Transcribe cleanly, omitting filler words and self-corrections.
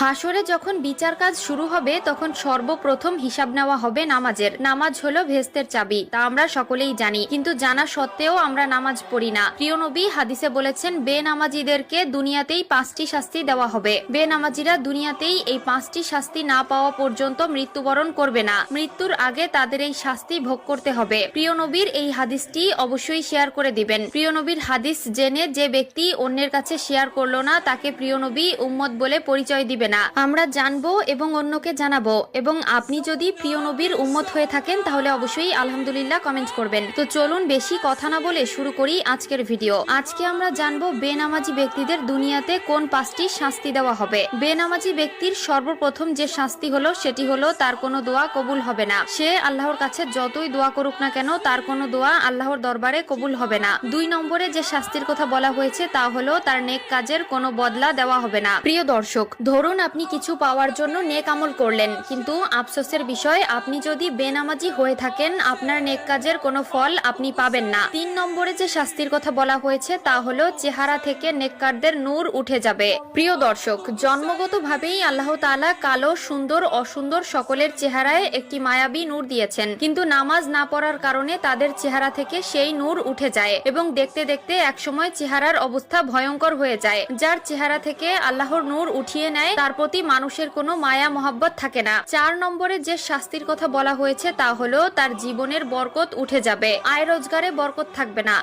হাসরে যখন বিচার কাজ শুরু হবে তখন সর্বপ্রথম হিসাব নেওয়া হবে নামাজের। নামাজ হলো ভেস্তের চাবি, তা আমরা সকলেই জানি, কিন্তু জানা সত্ত্বেও আমরা নামাজ পড়ি না। প্রিয় নবী হাদিসে বলেছেন, বেনামাজিদেরকে দুনিয়াতেই 5টি শাস্তি দেওয়া হবে। বেনামাজিরা দুনিয়াতেই এই 5টি শাস্তি না পাওয়া পর্যন্ত মৃত্যুবরণ করবে না। মৃত্যুর আগে তাদের এই শাস্তি ভোগ করতে হবে। প্রিয় নবীর এই হাদিসটি অবশ্যই শেয়ার করে দিবেন। প্রিয় নবীর হাদিস জেনে যে ব্যক্তি অন্যের কাছে শেয়ার করলো না, তাকে প্রিয় নবী উম্মত বলে পরিচয় দিবে না। আমরা জানবো এবং অন্যকে জানাবো। এবং আপনি যদি প্রিয় নবীর উম্মত হয়ে থাকেন তাহলে অবশ্যই আলহামদুলিল্লাহ কমেন্ট করবেন। তো চলুন বেশি কথা না বলে শুরু করি আজকের ভিডিও। আজকে আমরা জানবো বেনামাজি ব্যক্তিদের দুনিয়াতে কোন 5টি শাস্তি দেওয়া হবে। বেনামাজি ব্যক্তির সর্বপ্রথম যে শাস্তি হলো সেটি হলো তার কোনো দোয়া কবুল হবে না। সে আল্লাহর কাছে যতই দোয়া করুক না কেন তার কোনো দোয়া আল্লাহর দরবারে কবুল হবে না। 2 নম্বরে যে শাস্তির কথা বলা হয়েছে তা হলো তার নেক কাজের কোনো বদলা দেওয়া হবে না। প্রিয় দর্শক, ধরুন আপনি কিছু পাওয়ার জন্য নেক আমল করলেন, কিন্তু আফসোসের বিষয় আপনি যদি বেনামাজি হয়ে থাকেন আপনার নেক কাজের কোনো ফল আপনি পাবেন না। 3 নম্বরে যে শাস্তির কথা বলা হয়েছে তা হলো চেহারা থেকে নেককারদের নূর উঠে যাবে। প্রিয় দর্শক, জন্মগতভাবেই আল্লাহ তাআলা কালো, সুন্দর, অসুন্দর সকলের চেহারায় একটি মায়াবী নূর দিয়েছেন, কিন্তু নামাজ না পড়ার কারণে তাদের চেহারা থেকে সেই নূর উঠে যায় এবং দেখতে দেখতে একসময় চেহারার অবস্থা ভয়ঙ্কর হয়ে যায়। যার চেহারা থেকে আল্লাহর নূর উঠিয়ে নেয় তার প্রতি মানুষের কোনো মায়া মহব্বত থাকে না। 4 নম্বরে যে শাস্তির কথা বলা হয়েছে তা হলো তার জীবনের বরকত উঠে যাবে, আয় রোজগারে বরকত থাকবে না।